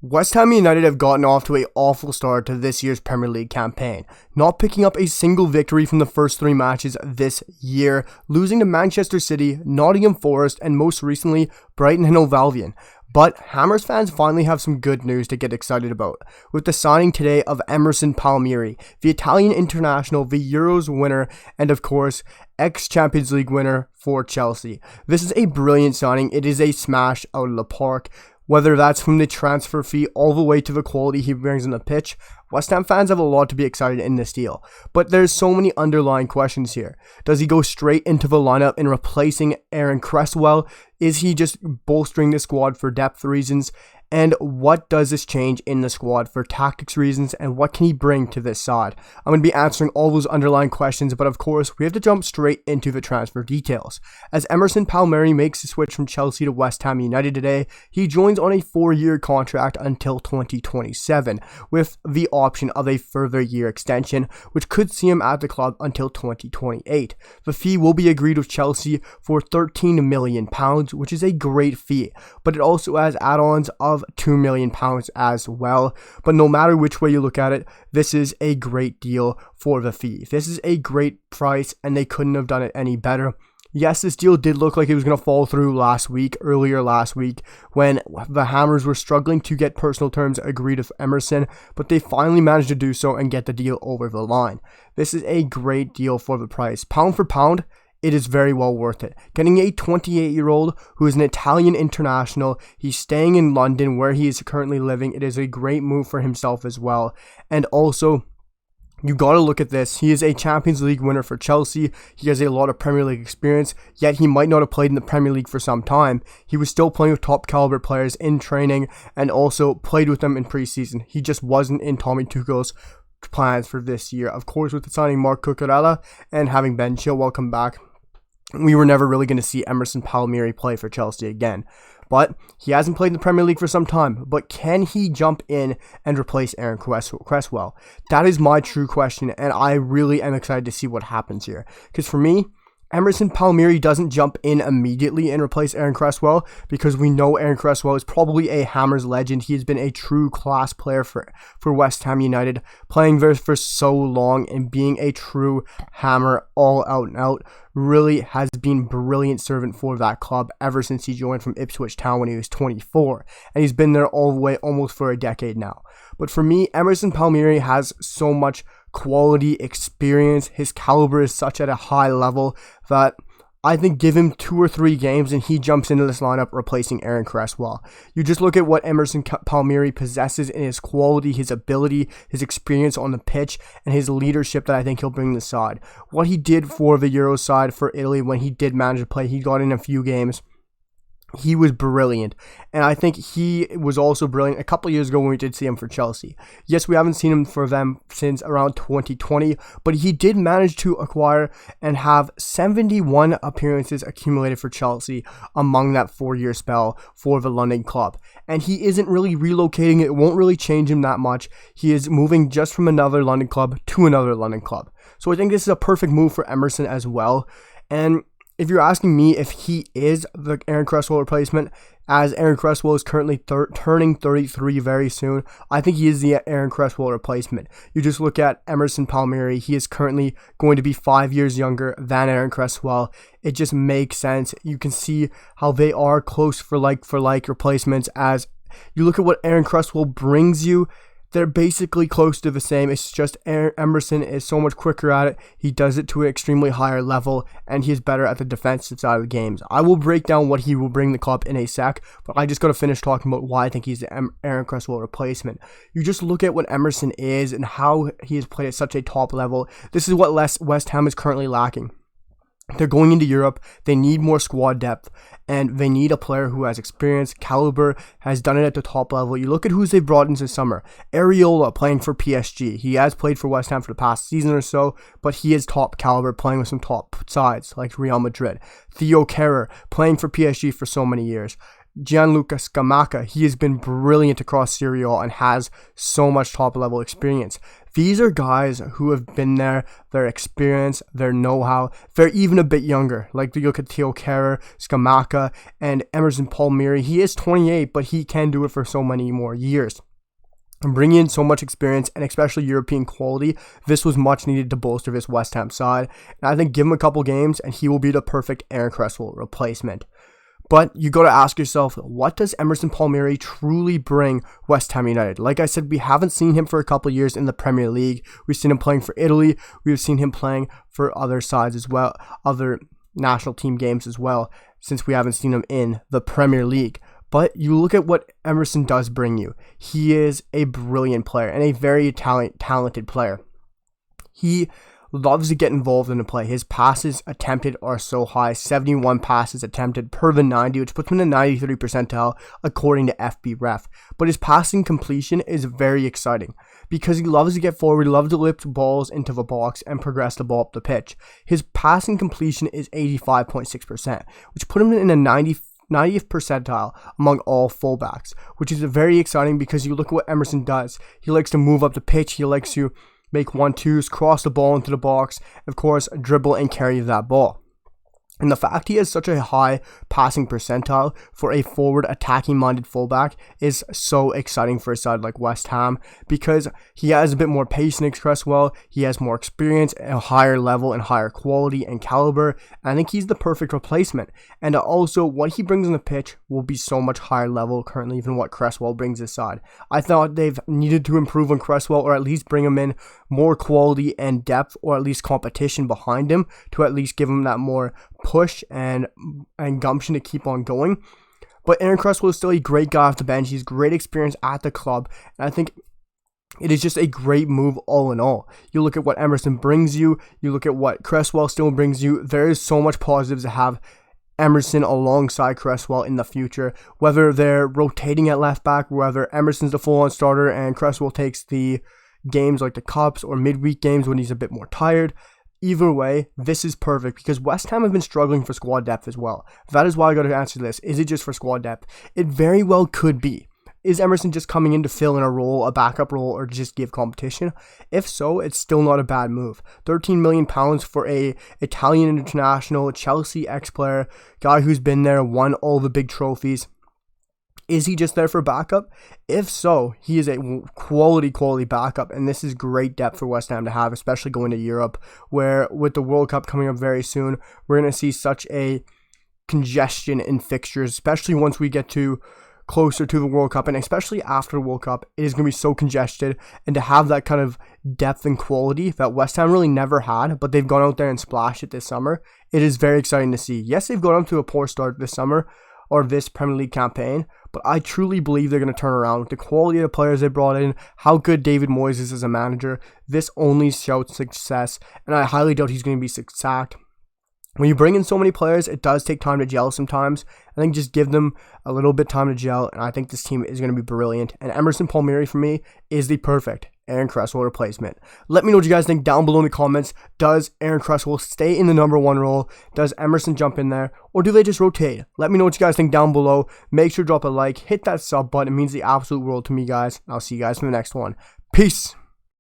West Ham United have gotten off to an awful start to this year's Premier League campaign, not picking up a single victory from the first 3 matches this year, losing to Manchester City, Nottingham Forest, and most recently, Brighton and Hove Albion. But Hammers fans finally have some good news to get excited about, with the signing today of Emerson Palmieri, the Italian international, the Euros winner, and of course, ex-Champions League winner for Chelsea. This is a brilliant signing. It is a smash out of the park. Whether that's from the transfer fee all the way to the quality he brings on the pitch, West Ham fans have a lot to be excited in this deal. But there's so many underlying questions here. Does he go straight into the lineup and replacing Aaron Cresswell? Is he just bolstering the squad for depth reasons? And what does this change in the squad for tactics reasons, and what can he bring to this side? I'm going to be answering all those underlying questions, but of course, we have to jump straight into the transfer details. As Emerson Palmieri makes the switch from Chelsea to West Ham United today, he joins on a 4-year contract until 2027, with the option of a further year extension, which could see him at the club until 2028. The fee will be agreed with Chelsea for £13 million, which is a great fee, but it also has add-ons of £2 million as well. But no matter which way you look at it, this is a great deal for the fee. This is a great price, and they couldn't have done it any better. Yes, this deal did look like it was going to fall through earlier last week, when the Hammers were struggling to get personal terms agreed with Emerson, but they finally managed to do so and get the deal over the line. This is a great deal for the price. Pound for pound, it is very well worth it. Getting a 28-year-old who is an Italian international, he's staying in London where he is currently living. It is a great move for himself as well. And also, you got to look at this. He is a Champions League winner for Chelsea. He has a lot of Premier League experience, yet he might not have played in the Premier League for some time. He was still playing with top caliber players in training and also played with them in preseason. He just wasn't in Tommy Tuchel's plans for this year. Of course, with the signing Marc Cucurella and having Ben Chilwell come back, we were never really going to see Emerson Palmieri play for Chelsea again. But he hasn't played in the Premier League for some time. But can he jump in and replace Aaron Cresswell? That is my true question, and I really am excited to see what happens here. Because for me, Emerson Palmieri doesn't jump in immediately and replace Aaron Cresswell, because we know Aaron Cresswell is probably a Hammers legend. He has been a true class player for West Ham United, playing there for so long and being a true Hammer all out and out. Really has been brilliant servant for that club ever since he joined from Ipswich Town when he was 24, and he's been there all the way almost for a decade now. But for me, Emerson Palmieri has so much quality experience. His caliber is such at a high level that I think give him 2 or 3 games and he jumps into this lineup replacing Aaron Cresswell. You just look at what Emerson Palmieri possesses in his quality, his ability, his experience on the pitch, and his leadership that I think he'll bring to the side. What he did for the Euro side for Italy when he did manage to play, he got in a few games. He was brilliant, and I think he was also brilliant a couple years ago when we did see him for Chelsea. Yes, we haven't seen him for them since around 2020, but he did manage to acquire and have 71 appearances accumulated for Chelsea among that 4-year spell for the London club. And he isn't really relocating. It won't really change him that much. He is moving just from another London club to another London club. So I think this is a perfect move for Emerson as well. And if you're asking me if he is the Aaron Cresswell replacement, as Aaron Cresswell is currently turning 33 very soon, I think he is the Aaron Cresswell replacement. You just look at Emerson Palmieri, he is currently going to be 5 years younger than Aaron Cresswell. It just makes sense. You can see how they are close for like replacements. As you look at what Aaron Cresswell brings you, they're basically close to the same. It's just Emerson is so much quicker at it. He does it to an extremely higher level, and he's better at the defensive side of the games. I will break down what he will bring the club in a sec, but I just got to finish talking about why I think he's the Aaron Cresswell replacement. You just look at what Emerson is and how he has played at such a top level. This is what West Ham is currently lacking. They're going into Europe. They need more squad depth, and they need a player who has experience, caliber, has done it at the top level. You look at who they brought in this summer. Areola playing for PSG. He has played for West Ham for the past season or so, but he is top caliber, playing with some top sides like Real Madrid. Theo Kehrer playing for PSG for so many years. Gianluca Scamacca, he has been brilliant across Serie A and has so much top-level experience. These are guys who have been there, their experience, their know-how. They're even a bit younger. Like, you look at Theo Kehrer, Scamacca, and Emerson Palmieri. He is 28, but he can do it for so many more years. And bringing in so much experience and especially European quality, this was much needed to bolster this West Ham side. And I think give him a couple games and he will be the perfect Aaron Cresswell replacement. But you got to ask yourself, what does Emerson Palmieri truly bring West Ham United? Like I said, we haven't seen him for a couple years in the Premier League. We've seen him playing for Italy. We've seen him playing for other sides as well, other national team games as well, since we haven't seen him in the Premier League. But you look at what Emerson does bring you. He is a brilliant player and a very talented player. He loves to get involved in the play. His passes attempted are so high, 71 passes attempted per the 90, which puts him in the 93 percentile according to FBref. But his passing completion is very exciting because he loves to get forward, he loves to lift balls into the box and progress the ball up the pitch. His passing completion is 85.6%, which put him in the 90th percentile among all fullbacks, which is very exciting because you look at what Emerson does. He likes to move up the pitch, he likes to make 1-2s, cross the ball into the box, and of course, dribble and carry that ball. And the fact he has such a high passing percentile for a forward attacking-minded fullback is so exciting for a side like West Ham because he has a bit more pace than Cresswell, he has more experience at a higher level and higher quality and caliber, and I think he's the perfect replacement. And also, what he brings on the pitch will be so much higher level currently than what Cresswell brings this side. I thought they've needed to improve on Cresswell or at least bring him in more quality and depth or at least competition behind him to at least give him that more push and gumption to keep on going. But Aaron Cresswell is still a great guy off the bench. He's great experience at the club, and I think it is just a great move all in all. You look at what Emerson brings you, you look at what Cresswell still brings you. There is so much positives to have Emerson alongside Cresswell in the future, whether they're rotating at left back, whether Emerson's the full-on starter and Cresswell takes the games like the Cups or midweek games when he's a bit more tired. Either way, this is perfect because West Ham have been struggling for squad depth as well. That is why I got to answer this. Is it just for squad depth? It very well could be. Is Emerson just coming in to fill in a role, a backup role, or just give competition? If so, it's still not a bad move. £13 million for a Italian international, Chelsea ex-player, guy who's been there, won all the big trophies. Is he just there for backup? If so, he is a quality backup, and this is great depth for West Ham to have, especially going to Europe, where with the World Cup coming up very soon, we're going to see such a congestion in fixtures, especially once we get to closer to the World Cup, and especially after the World Cup, it is going to be so congested, and to have that kind of depth and quality that West Ham really never had, but they've gone out there and splashed it this summer, it is very exciting to see. Yes, they've gone up to a poor start this summer, or this Premier League campaign, but I truly believe they're going to turn around with the quality of the players they brought in, how good David Moyes is as a manager. This only shouts success, and I highly doubt he's going to be sacked. When you bring in so many players, it does take time to gel sometimes. I think just give them a little bit of time to gel, and I think this team is going to be brilliant. And Emerson Palmieri, for me, is the perfect Aaron Cresswell replacement. Let me know what you guys think down below in the comments. Does Aaron Cresswell stay in the #1 role? Does Emerson jump in there? Or do they just rotate? Let me know what you guys think down below. Make sure to drop a like, hit that sub button. It means the absolute world to me, guys. I'll see you guys in the next one. Peace.